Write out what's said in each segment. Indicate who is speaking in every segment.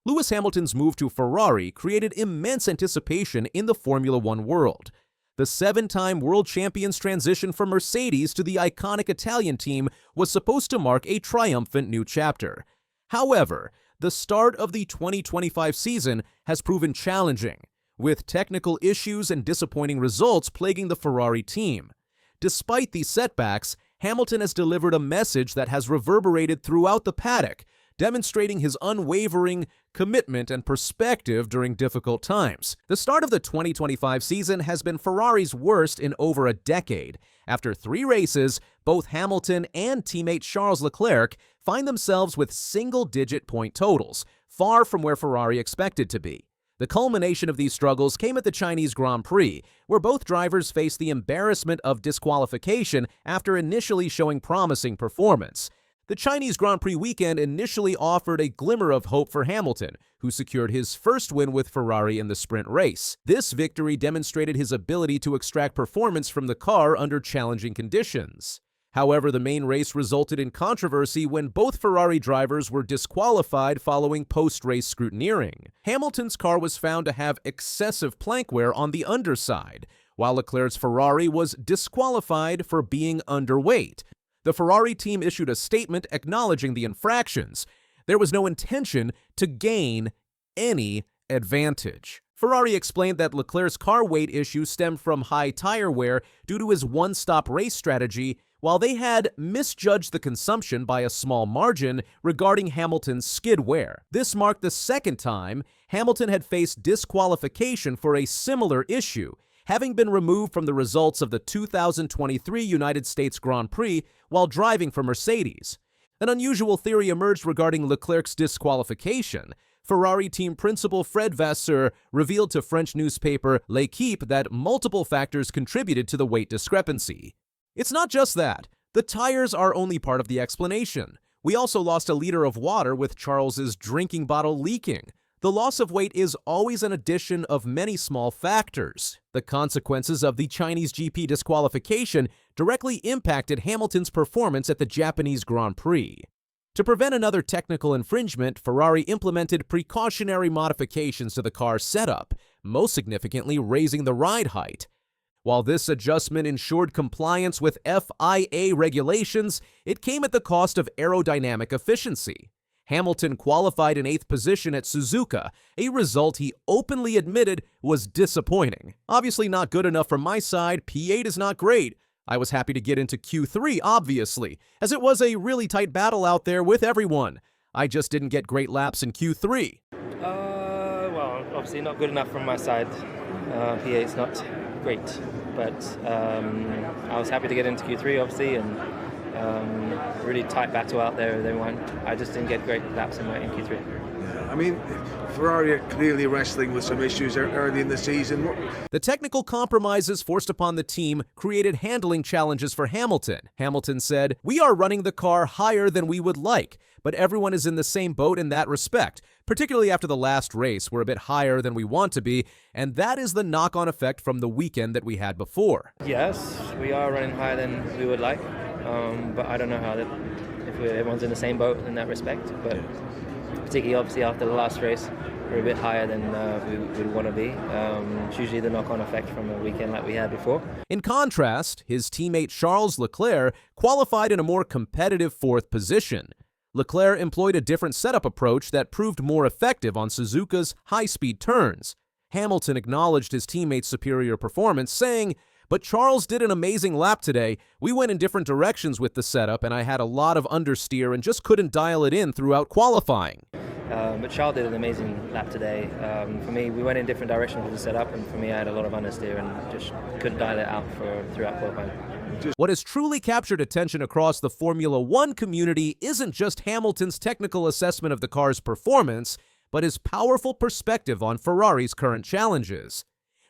Speaker 1: Lewis Hamilton's move to Ferrari created immense anticipation in the Formula One world. The seven-time world champion's transition from Mercedes to the iconic Italian team was supposed to mark a triumphant new chapter. However, the start of the 2025 season has proven challenging, with technical issues and disappointing results plaguing the Ferrari team. Despite these setbacks, Hamilton has delivered a message that has reverberated throughout the paddock, demonstrating his unwavering commitment and perspective during difficult times. The start of the 2025 season has been Ferrari's worst in over a decade. After 3 races, both Hamilton and teammate Charles Leclerc find themselves with single-digit point totals, far from where Ferrari expected to be. The culmination of these struggles came at the Chinese Grand Prix, where both drivers faced the embarrassment of disqualification after initially showing promising performance. The Chinese Grand Prix weekend initially offered a glimmer of hope for Hamilton, who secured his first win with Ferrari in the sprint race. This victory demonstrated his ability to extract performance from the car under challenging conditions. However, the main race resulted in controversy when both Ferrari drivers were disqualified following post-race scrutineering. Hamilton's car was found to have excessive plank wear on the underside, while Leclerc's Ferrari was disqualified for being underweight. The Ferrari team issued a statement acknowledging the infractions. There was no intention to gain any advantage. Ferrari explained that Leclerc's car weight issue stemmed from high tire wear due to his one-stop race strategy, while they had misjudged the consumption by a small margin regarding Hamilton's skid wear. This marked the second time Hamilton had faced disqualification for a similar issue, having been removed from the results of the 2023 United States Grand Prix while driving for Mercedes. An unusual theory emerged regarding Leclerc's disqualification. Ferrari team principal Fred Vasseur revealed to French newspaper L'Équipe that multiple factors contributed to the weight discrepancy. It's not just that. The tires are only part of the explanation. We also lost a liter of water with Charles's drinking bottle leaking. The loss of weight is always an addition of many small factors. The consequences of the Chinese GP disqualification directly impacted Hamilton's performance at the Japanese Grand Prix. To prevent another technical infringement, Ferrari implemented precautionary modifications to the car's setup, most significantly raising the ride height. While this adjustment ensured compliance with FIA regulations, it came at the cost of aerodynamic efficiency. Hamilton qualified in 8th position at Suzuka, a result he openly admitted was disappointing. Obviously not good enough from my side, P8 is not great. I was happy to get into Q3, obviously, as it was a really tight battle out there with everyone. I just didn't get great laps in Q3.
Speaker 2: Well, obviously not good enough from my side. P8's not great, but I was happy to get into Q3, obviously, and really tight battle out there with everyone. I just didn't get great laps in Q3.
Speaker 3: I mean, Ferrari are clearly wrestling with some issues early in the season.
Speaker 1: The technical compromises forced upon the team created handling challenges for Hamilton. Hamilton said, "We are running the car higher than we would like, but everyone is in the same boat in that respect, particularly after the last race. We're a bit higher than we want to be, and that is the knock-on effect from the weekend that we had before."
Speaker 2: Yes, we are running higher than we would like, but I don't know how if everyone's in the same boat in that respect, but particularly obviously after the last race, we're a bit higher than we would want to be. It's usually the knock-on effect from a weekend like we had before.
Speaker 1: In contrast, his teammate Charles Leclerc qualified in a more competitive 4th position. Leclerc employed a different setup approach that proved more effective on Suzuka's high-speed turns. Hamilton acknowledged his teammate's superior performance, saying, "But Charles did an amazing lap today. We went in different directions with the setup, and I had a lot of understeer and just couldn't dial it in throughout qualifying."
Speaker 2: But Charles did an amazing lap today. For me, we went in different directions with the setup, and for me, I had a lot of understeer and just couldn't dial it out throughout qualifying.
Speaker 1: What has truly captured attention across the Formula One community isn't just Hamilton's technical assessment of the car's performance, but his powerful perspective on Ferrari's current challenges.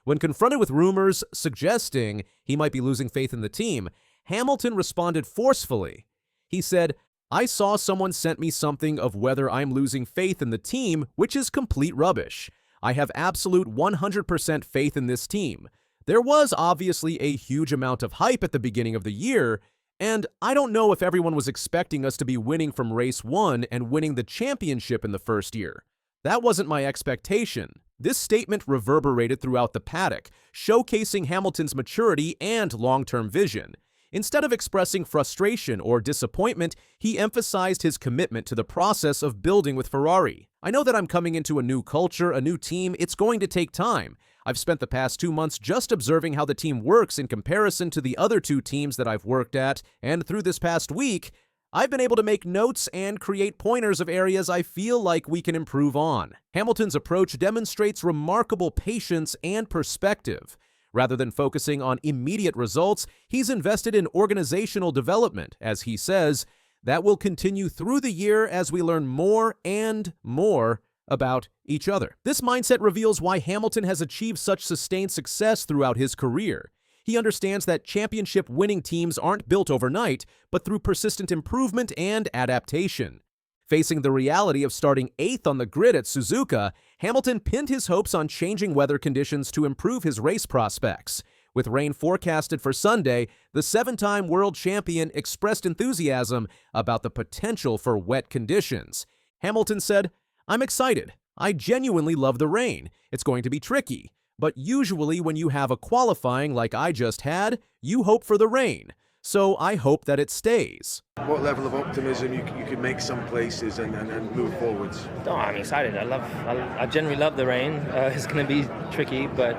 Speaker 1: When confronted with rumors suggesting he might be losing faith in the team, Hamilton responded forcefully. He said, "I saw someone sent me something of whether I'm losing faith in the team, which is complete rubbish. I have absolute 100% faith in this team. There was obviously a huge amount of hype at the beginning of the year, and I don't know if everyone was expecting us to be winning from race 1 and winning the championship in the first year. That wasn't my expectation. This statement reverberated throughout the paddock, showcasing Hamilton's maturity and long-term vision. Instead of expressing frustration or disappointment, he emphasized his commitment to the process of building with Ferrari. I know that I'm coming into a new culture, a new team. It's going to take time. I've spent the past 2 months just observing how the team works in comparison to the other 2 teams that I've worked at, and through this past week, I've been able to make notes and create pointers of areas I feel like we can improve on. Hamilton's approach demonstrates remarkable patience and perspective. Rather than focusing on immediate results, he's invested in organizational development, as he says, that will continue through the year as we learn more and more about each other. This mindset reveals why Hamilton has achieved such sustained success throughout his career. He understands that championship-winning teams aren't built overnight, but through persistent improvement and adaptation. Facing the reality of starting 8th on the grid at Suzuka, Hamilton pinned his hopes on changing weather conditions to improve his race prospects. With rain forecasted for Sunday, the 7-time world champion expressed enthusiasm about the potential for wet conditions. Hamilton said, "I'm excited. I genuinely love the rain. It's going to be tricky. But usually when you have a qualifying like I just had, you hope for the rain. So I hope that it stays."
Speaker 3: What level of optimism you can make some places and move forwards?
Speaker 2: Oh, I'm excited. I generally love the rain. It's going to be tricky, but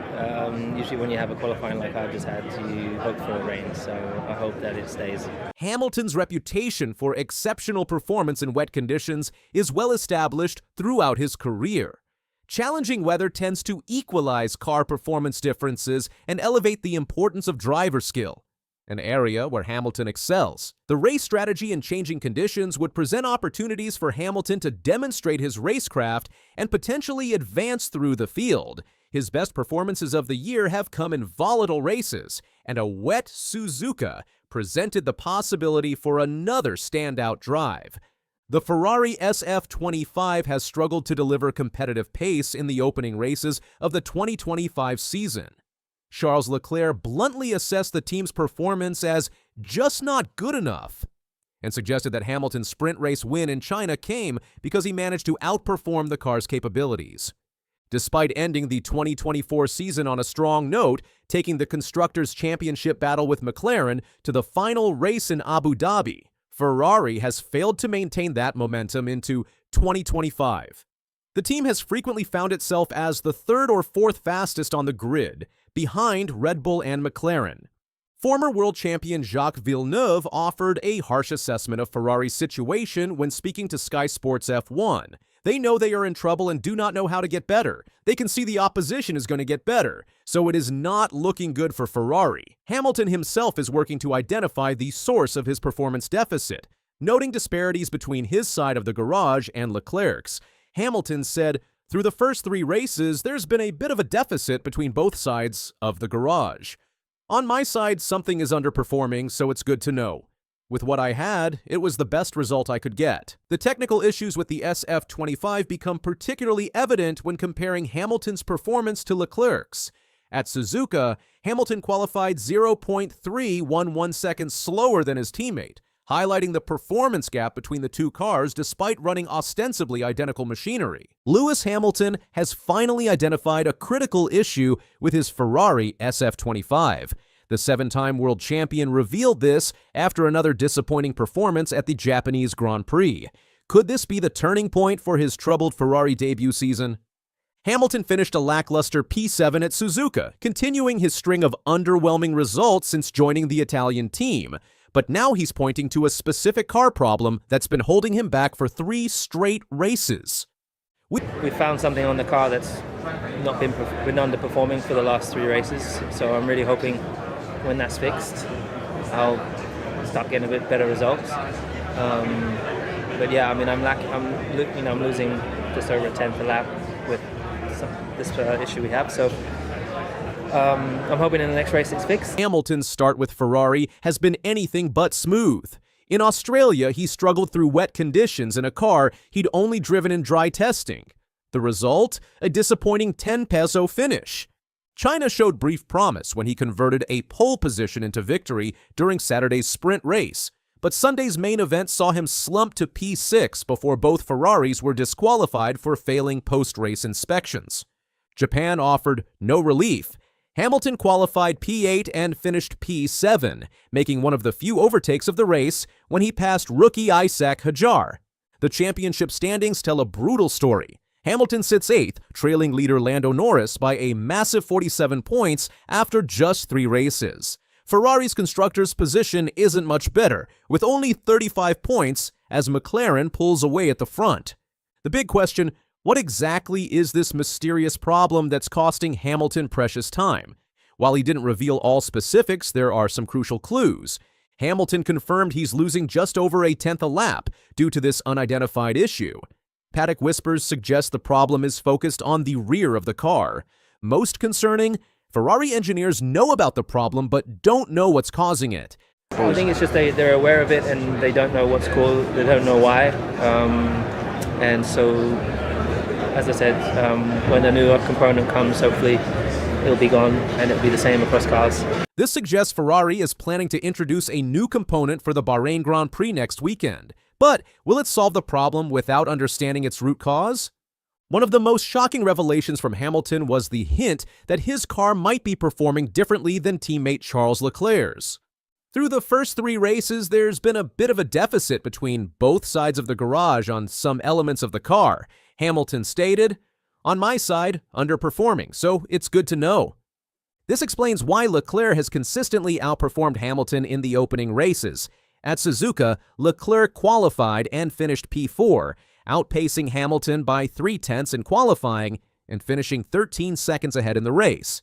Speaker 2: usually when you have a qualifying like I just had, you hope for the rain. So I hope that it stays.
Speaker 1: Hamilton's reputation for exceptional performance in wet conditions is well established throughout his career. Challenging weather tends to equalize car performance differences and elevate the importance of driver skill, an area where Hamilton excels. The race strategy in changing conditions would present opportunities for Hamilton to demonstrate his racecraft and potentially advance through the field. His best performances of the year have come in volatile races, and a wet Suzuka presented the possibility for another standout drive. The Ferrari SF25 has struggled to deliver competitive pace in the opening races of the 2025 season. Charles Leclerc bluntly assessed the team's performance as just not good enough and suggested that Hamilton's sprint race win in China came because he managed to outperform the car's capabilities. Despite ending the 2024 season on a strong note, taking the Constructors' Championship battle with McLaren to the final race in Abu Dhabi, Ferrari has failed to maintain that momentum into 2025. The team has frequently found itself as the 3rd or 4th fastest on the grid, behind Red Bull and McLaren. Former world champion Jacques Villeneuve offered a harsh assessment of Ferrari's situation when speaking to Sky Sports F1. They know they are in trouble and do not know how to get better. They can see the opposition is going to get better, so it is not looking good for Ferrari. Hamilton himself is working to identify the source of his performance deficit. Noting disparities between his side of the garage and Leclerc's, Hamilton said, "Through the first 3 races, there's been a bit of a deficit between both sides of the garage. On my side, something is underperforming, so it's good to know. With what I had, it was the best result I could get." The technical issues with the SF25 become particularly evident when comparing Hamilton's performance to Leclerc's. At Suzuka, Hamilton qualified 0.311 seconds slower than his teammate, highlighting the performance gap between the 2 cars despite running ostensibly identical machinery. Lewis Hamilton has finally identified a critical issue with his Ferrari SF25. The 7-time world champion revealed this after another disappointing performance at the Japanese Grand Prix. Could this be the turning point for his troubled Ferrari debut season? Hamilton finished a lackluster P7 at Suzuka, continuing his string of underwhelming results since joining the Italian team. But now he's pointing to a specific car problem that's been holding him back for 3 straight races.
Speaker 2: We found something on the car that's not been underperforming for the last 3 races, so I'm really hoping when that's fixed, I'll start getting a bit better results. But yeah, I mean, I'm losing just over a tenth a lap with this issue we have. So I'm hoping in the next race it's fixed.
Speaker 1: Hamilton's start with Ferrari has been anything but smooth. In Australia, he struggled through wet conditions in a car he'd only driven in dry testing. The result? A disappointing 10 peso finish. China showed brief promise when he converted a pole position into victory during Saturday's sprint race, but Sunday's main event saw him slump to P6 before both Ferraris were disqualified for failing post-race inspections. Japan offered no relief. Hamilton qualified P8 and finished P7, making one of the few overtakes of the race when he passed rookie Isaac Hajar. The championship standings tell a brutal story. Hamilton sits 8th, trailing leader Lando Norris by a massive 47 points after just 3 races. Ferrari's constructors' position isn't much better, with only 35 points as McLaren pulls away at the front. The big question: what exactly is this mysterious problem that's costing Hamilton precious time? While he didn't reveal all specifics, there are some crucial clues. Hamilton confirmed he's losing just over a tenth a lap due to this unidentified issue. Paddock whispers suggest the problem is focused on the rear of the car. Most concerning, Ferrari engineers know about the problem but don't know what's causing it.
Speaker 2: I think it's just they're aware of it and they don't know what's caused, they don't know why. And so, as I said, when the new component comes, hopefully it'll be gone and it'll be the same across cars.
Speaker 1: This suggests Ferrari is planning to introduce a new component for the Bahrain Grand Prix next weekend. But will it solve the problem without understanding its root cause? One of the most shocking revelations from Hamilton was the hint that his car might be performing differently than teammate Charles Leclerc's. Through the first 3 races, there's been a bit of a deficit between both sides of the garage on some elements of the car. Hamilton stated, "On my side, underperforming, so it's good to know." This explains why Leclerc has consistently outperformed Hamilton in the opening races. At Suzuka, Leclerc qualified and finished P4, outpacing Hamilton by 0.3 in qualifying and finishing 13 seconds ahead in the race.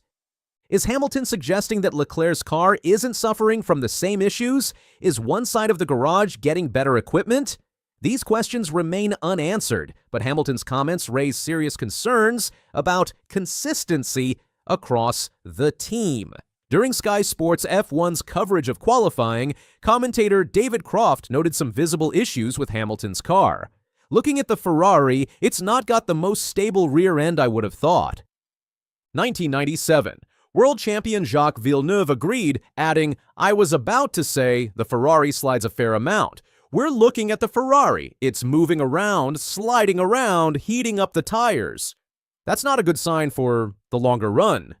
Speaker 1: Is Hamilton suggesting that Leclerc's car isn't suffering from the same issues? Is one side of the garage getting better equipment? These questions remain unanswered, but Hamilton's comments raise serious concerns about consistency across the team. During Sky Sports F1's coverage of qualifying, commentator David Croft noted some visible issues with Hamilton's car. Looking at the Ferrari, it's not got the most stable rear end I would have thought. 1997. World champion Jacques Villeneuve agreed, adding, "I was about to say the Ferrari slides a fair amount. We're looking at the Ferrari. It's moving around, sliding around, heating up the tires. That's not a good sign for the longer run."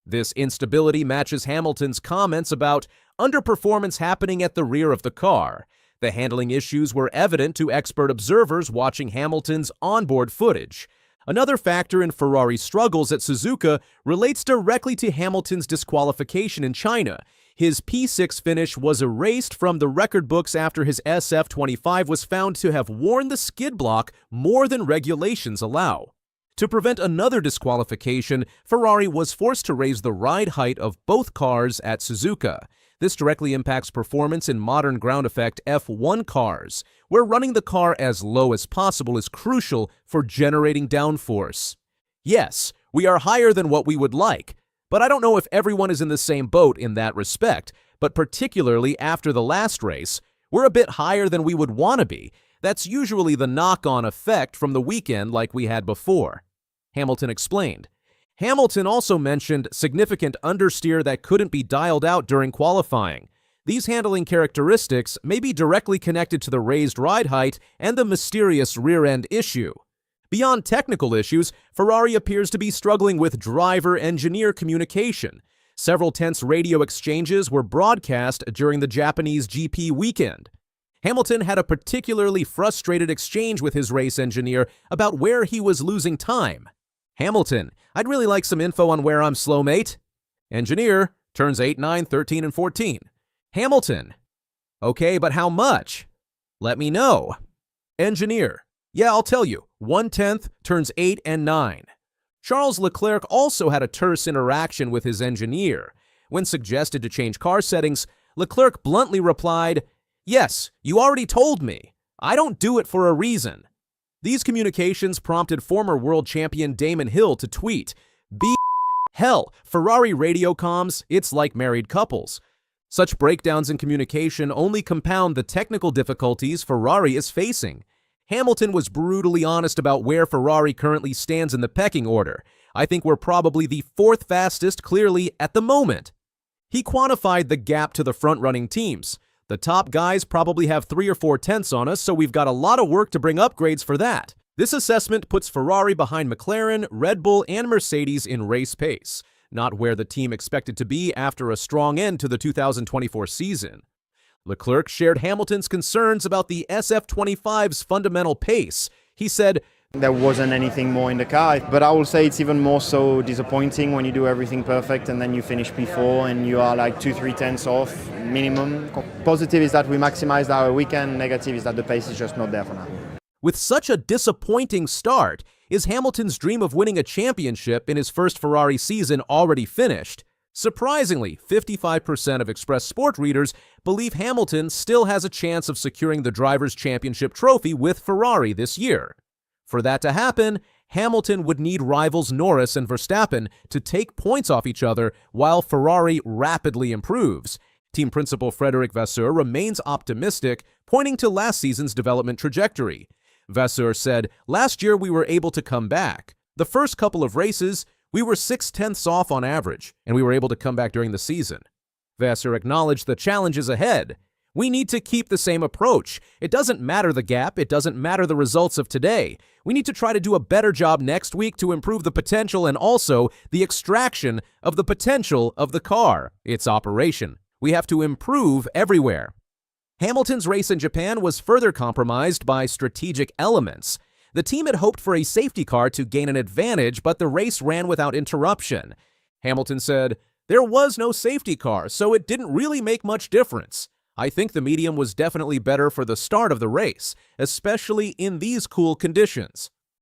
Speaker 1: This instability matches Hamilton's comments about underperformance happening at the rear of the car. The handling issues were evident to expert observers watching Hamilton's onboard footage. Another factor in Ferrari's struggles at Suzuka relates directly to Hamilton's disqualification in China. His P6 finish was erased from the record books after his SF25 was found to have worn the skid block more than regulations allow. To prevent another disqualification, Ferrari was forced to raise the ride height of both cars at Suzuka. This directly impacts performance in modern ground effect F1 cars, where running the car as low as possible is crucial for generating downforce. Yes, we are higher than what we would like, but I don't know if everyone is in the same boat in that respect, but particularly after the last race, we're a bit higher than we would want to be. That's usually the knock-on effect from the weekend like we had before. Hamilton explained. Hamilton also mentioned significant understeer that couldn't be dialed out during qualifying. These handling characteristics may be directly connected to the raised ride height and the mysterious rear-end issue. Beyond technical issues, Ferrari appears to be struggling with driver-engineer communication. Several tense radio exchanges were broadcast during the Japanese GP weekend. Hamilton had a particularly frustrated exchange with his race engineer about where he was losing time. Hamilton, "I'd really like some info on where I'm slow, mate." Engineer, turns 8, 9, 13, and 14. Hamilton, "Okay, but how much?" "Let me know." Engineer, "Yeah, I'll tell you. 1/10, turns 8 and 9. Charles Leclerc also had a terse interaction with his engineer. When suggested to change car settings, Leclerc bluntly replied, "Yes, you already told me. I don't do it for a reason." These communications prompted former world champion Damon Hill to tweet, "Hell, Ferrari radio comms, it's like married couples." Such breakdowns in communication only compound the technical difficulties Ferrari is facing. Hamilton was brutally honest about where Ferrari currently stands in the pecking order. "I think we're probably the 4th fastest clearly at the moment." He quantified the gap to the front-running teams. The top guys probably have 3 or 4 tenths on us, so we've got a lot of work to bring upgrades for that. This assessment puts Ferrari behind McLaren, Red Bull, and Mercedes in race pace, not where the team expected to be after a strong end to the 2024 season. Leclerc shared Hamilton's concerns about the SF25's fundamental pace. He said,
Speaker 4: "There wasn't anything more in the car, but I will say it's even more so disappointing when you do everything perfect and then you finish P4 and you are like 2-3 tenths off minimum. Positive is that we maximized our weekend, negative is that the pace is just not there for now."
Speaker 1: With such a disappointing start, is Hamilton's dream of winning a championship in his first Ferrari season already finished? Surprisingly, 55% of Express Sport readers believe Hamilton still has a chance of securing the Drivers' Championship trophy with Ferrari this year. For that to happen, Hamilton would need rivals Norris and Verstappen to take points off each other while Ferrari rapidly improves. Team principal Frederic Vasseur remains optimistic, pointing to last season's development trajectory. Vasseur said, "Last year we were able to come back. The first couple of races, we were 6 tenths off on average, and we were able to come back during the season." Vasseur acknowledged the challenges ahead. "We need to keep the same approach. It doesn't matter the gap, it doesn't matter the results of today. We need to try to do a better job next week to improve the potential and also the extraction of the potential of the car, its operation. We have to improve everywhere." Hamilton's race in Japan was further compromised by strategic elements. The team had hoped for a safety car to gain an advantage, but the race ran without interruption. Hamilton said, "There was no safety car, so it didn't really make much difference. I think the medium was definitely better for the start of the race, especially in these cool conditions.